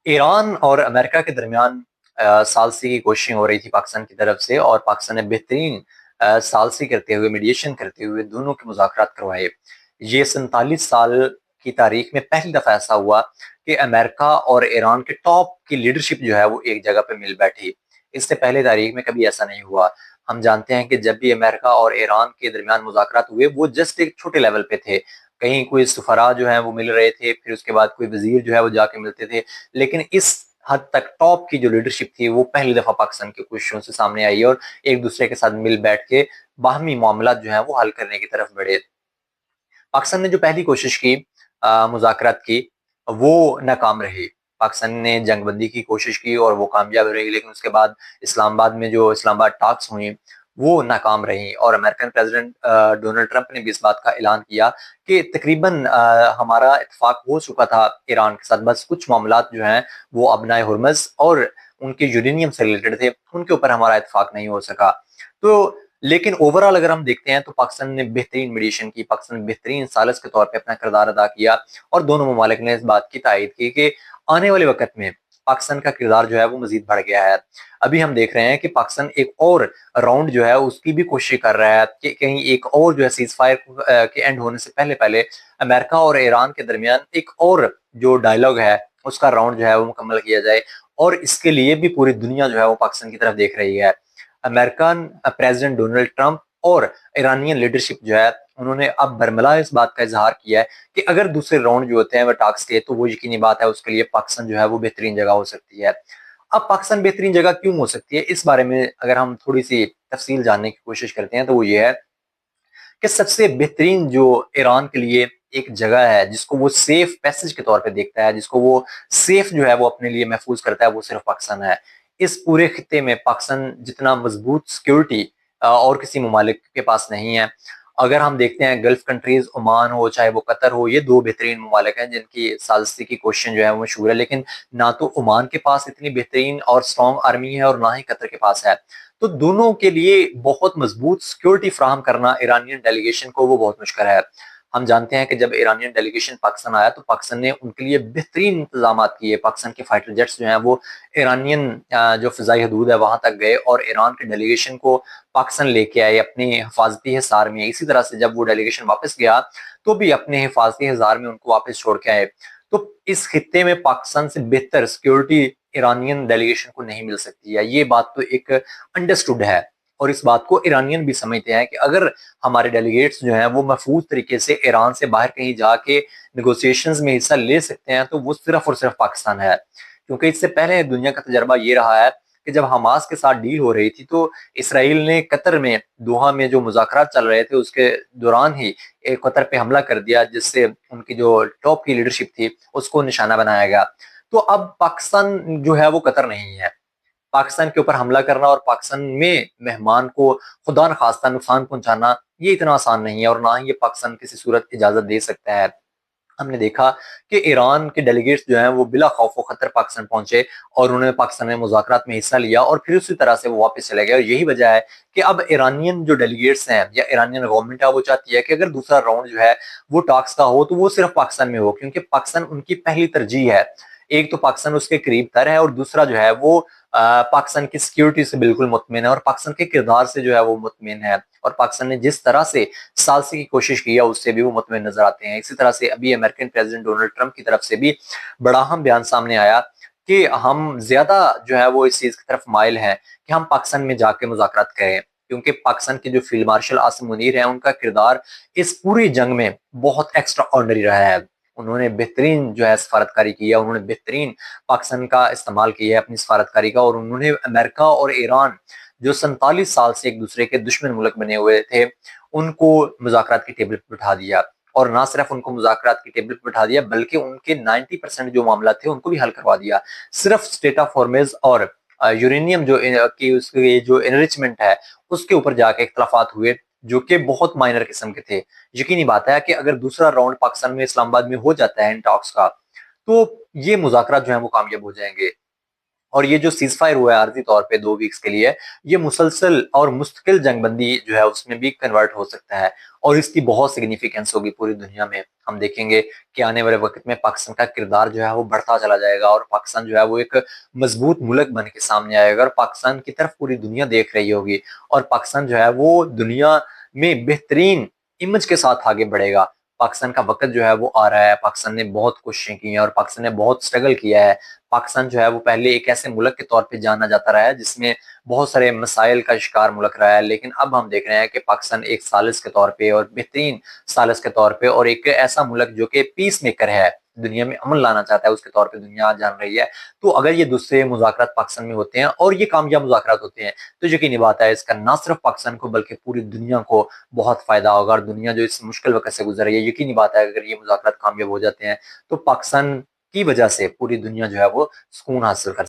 Iran और America के दरमियान सालसी की कोशिशें हो रही थी पाकिस्तान की तरफ से, और पाकिस्तान ने बेहतरीन सालसी करते हुए, मीडिएशन करते हुए दोनों के मुज़ाकरात करवाए। ये 47 साल की तारीख में पहली दफ़ा ऐसा हुआ कि अमेरिका और ईरान के टॉप की लीडरशिप जो है वो एक जगह पे मिल बैठी। इससे पहले तारीख में कभी ऐसा नहीं हुआ। हम जानते हैं कि जब भी अमेरिका और ईरान के दरमियान मुज़ाकरात हुए, वो जस्ट एक छोटे लेवल पे थे। कहीं कोई सफ़रा जो है वो मिल रहे थे, फिर उसके बाद कोई वज़ीर जो है वो जाके मिलते थे। लेकिन इस हद तक टॉप की जो लीडरशिप थी वो पहली दफा पाकिस्तान की कोशिशों से सामने आई, और एक दूसरे के साथ मिल बैठ के बाहमी मामला जो है वो हल करने की तरफ बढ़े। पाकिस्तान ने जो पहली कोशिश की मुज़ाकरात की, वो नाकाम रही। पाकिस्तान ने जंगबंदी की कोशिश की और वो कामयाब रही, लेकिन उसके बाद इस्लामाबाद में जो इस्लामाबाद टॉक्स हुई, वो नाकाम रही। और अमेरिकन प्रेसिडेंट डोनाल्ड ट्रंप ने भी इस बात का ऐलान किया कि तकरीबन हमारा इत्तेफाक हो चुका था ईरान के साथ, बस कुछ मामलात जो हैं वो अबनाए हुर्मज़ और उनके यूरेनियम से रिलेटेड थे, उनके ऊपर हमारा इत्तेफाक नहीं हो सका। तो लेकिन ओवरऑल अगर हम देखते हैं तो पाकिस्तान ने बेहतरीन मीडिएशन की, पाकिस्तान ने बेहतरीन सालिस के तौर पे अपना किरदार अदा किया, और दोनों ममालिक ने इस बात की तायद की कि आने वाले वक्त में पाकिस्तान का किरदार जो है वो मजीद बढ़ गया है। अभी हम देख रहे हैं कि पाकिस्तान एक और राउंड जो है उसकी भी कोशिश कर रहा है कि कहीं एक और जो है सीज फायर के एंड होने से पहले पहले अमेरिका और ईरान के दरमियान एक और जो डायलॉग है उसका राउंड जो है वो मुकम्मल किया जाए। और इसके लिए भी पूरी दुनिया जो है वो पाकिस्तान की तरफ देख रही है। अमेरिकन प्रेसिडेंट डोनाल्ड ट्रंप और ईरानियन लीडरशिप जो है उन्होंने अब बरमला इस बात का इजहार किया है कि अगर दूसरे राउंड जो होते हैं वो टास्क के, तो वो यकीनी बात है उसके लिए पाकिस्तान जो है वो बेहतरीन जगह हो सकती है। अब पाकिस्तान बेहतरीन जगह क्यों हो सकती है, इस बारे में अगर हम थोड़ी सी तफसील जानने की कोशिश करते हैं तो वो ये है कि सबसे बेहतरीन जो ईरान के लिए एक जगह है जिसको वो सेफ पैसेज के तौर पे देखता है, जिसको वो सेफ जो है वो अपने लिए महफूज करता है, वो सिर्फ पाकिस्तान है। इस पूरे खित्ते में पाकिस्तान जितना मजबूत सिक्योरिटी और किसी ममालिक के पास नहीं है। अगर हम देखते हैं गल्फ कंट्रीज, ओमान हो चाहे वो कतर हो, ये दो बेहतरीन ममालिक हैं जिनकी सालसी की क्वेश्चन जो है वो मशहूर है, लेकिन ना तो ओमान के पास इतनी बेहतरीन और स्ट्रॉन्ग आर्मी है और ना ही कतर के पास है। तो दोनों के लिए बहुत मजबूत सिक्योरिटी फ्राहम करना ईरानियन डेलीगेशन को वो बहुत मुश्किल है। हम जानते हैं कि जब ईरानियन डेलीगेशन पाकिस्तान आया तो पाकिस्तान ने उनके लिए बेहतरीन इंतजाम किए। पाकिस्तान के फाइटर जेट्स जो हैं वो ईरानियन जो फिजाई हदूद है वहां तक गए और ईरान के डेलीगेशन को पाकिस्तान लेके आए अपने हिफाजती हिसार में। इसी तरह से जब वो डेलीगेशन वापस गया तो भी अपने हिफाजती हिसार में उनको वापस छोड़ के आए। तो इस खित्ते में पाकिस्तान से बेहतर सिक्योरिटी ईरानियन डेलीगेशन को नहीं मिल सकती है। ये बात तो एक अंडरस्टूड है, और इस बात को ईरानियन भी समझते हैं कि अगर हमारे डेलीगेट्स जो हैं वो महफूज तरीके से ईरान से बाहर कहीं जाके नेगोशिएशंस में हिस्सा ले सकते हैं तो वो सिर्फ और सिर्फ पाकिस्तान है। क्योंकि इससे पहले दुनिया का तजर्बा ये रहा है कि जब हमास के साथ डील हो रही थी तो इसराइल ने कतर में दोहा में जो मुज़ाकरात चल रहे थे उसके दौरान ही एक कतर पे हमला कर दिया, जिससे उनकी जो टॉप की लीडरशिप थी उसको निशाना बनाया गया। तो अब पाकिस्तान जो है वो कतर नहीं है। पाकिस्तान के ऊपर हमला करना और पाकिस्तान में मेहमान को खुदा न खास्ता नुकसान पहुंचाना, ये इतना आसान नहीं है, और ना ही ये पाकिस्तान किसी सूरत इजाजत दे सकता है। हमने देखा कि ईरान के डेलीगेट्स जो हैं वो बिला खौफ व खतर पाकिस्तान पहुंचे और उन्होंने पाकिस्तान में मुज़ाकरात में हिस्सा लिया, और फिर उसी तरह से वो वापस चले गए। और यही वजह है कि अब ईरानियन जो डेलीगेट्स हैं या ईरानियन गवर्नमेंट है वो चाहती है कि अगर दूसरा राउंड जो है वो टॉक्स का हो तो वो सिर्फ पाकिस्तान में हो, क्योंकि पाकिस्तान उनकी पहली तरजीह है। एक तो पाकिस्तान उसके करीब तर है, और दूसरा जो है वो पाकिस्तान की सिक्योरिटी से बिल्कुल मुतमिन है, और पाकिस्तान के किरदार से जो है वो मुतमिन है। और पाकिस्तान ने जिस तरह से सालसी की कोशिश की है उससे भी वो मुतमिन नजर आते हैं। इसी तरह से अभी अमेरिकन प्रेसिडेंट डोनाल्ड ट्रंप की तरफ से भी बड़ा अहम बयान सामने आया कि हम ज्यादा जो है वो इस चीज की तरफ माइल हैं कि हम पाकिस्तान में जाके मुज़ाकरात करें, क्योंकि पाकिस्तान के जो फील्ड मार्शल आसिम मुनीर है उनका किरदार इस पूरी जंग में बहुत एक्स्ट्रा ऑर्डिनरी रहा है। उन्होंने बेहतरीन जो है सफारतकारी की है, उन्होंने बेहतरीन पाकिस्तान का इस्तेमाल किया है अपनी सफारतकारी का, और उन्होंने अमेरिका और ईरान जो 47 साल से एक दूसरे के दुश्मन मुल्क बने हुए थे उनको मुज़ाकरात की टेबल पर बैठा दिया। और ना सिर्फ उनको मुज़ाकरात की टेबल पर बैठा दिया बल्कि उनके 90% जो मामला थे उनको भी हल करवा दिया। सिर्फ स्टेट ऑफ हॉर्मेज और यूरेनियम जो की उसके जो एनरिचमेंट है उसके ऊपर जाके इख्तलाफात हुए, जो कि बहुत माइनर किस्म के थे। यकीनी बात है कि अगर दूसरा राउंड पाकिस्तान में इस्लामाबाद में हो जाता है इन टॉक्स का, तो ये मुज़ाकरात जो है वो कामयाब हो जाएंगे। اور یہ جو سیز فائر ہوا ہے عارضی طور پہ 2 ویکس کے لیے، یہ مسلسل اور مستقل جنگ بندی جو ہے اس میں بھی کنورٹ ہو سکتا ہے، اور اس کی بہت سگنیفیکنس ہوگی پوری دنیا میں۔ ہم دیکھیں گے کہ آنے والے وقت میں پاکستان کا کردار جو ہے وہ بڑھتا چلا جائے گا، اور پاکستان جو ہے وہ ایک مضبوط ملک بن کے سامنے آئے گا، اور پاکستان کی طرف پوری دنیا دیکھ رہی ہوگی، اور پاکستان جو ہے وہ دنیا میں بہترین امیج کے ساتھ آگے بڑھے گا۔ پاکستان کا وقت جو ہے وہ آ رہا ہے، پاکستان نے بہت کوششیں کی ہیں اور پاکستان نے بہت سٹرگل کیا ہے۔ پاکستان جو ہے وہ پہلے ایک ایسے ملک کے طور پہ جانا جاتا رہا ہے جس میں بہت سارے مسائل کا شکار ملک رہا ہے، لیکن اب ہم دیکھ رہے ہیں کہ پاکستان ایک ثالث کے طور پہ اور بہترین ثالث کے طور پہ، اور ایک ایسا ملک جو کہ پیس میکر ہے، دنیا میں امن لانا چاہتا ہے، اس کے طور پہ دنیا جان رہی ہے۔ تو اگر یہ دوسرے مذاکرات پاکستان میں ہوتے ہیں اور یہ کامیاب مذاکرات ہوتے ہیں تو یقینی بات ہے اس کا نہ صرف پاکستان کو بلکہ پوری دنیا کو بہت فائدہ ہوگا، اور دنیا جو اس مشکل وقت سے گزر رہی ہے، یقینی بات ہے اگر یہ مذاکرات کامیاب ہو جاتے ہیں تو پاکستان کی وجہ سے پوری دنیا جو ہے وہ سکون حاصل کر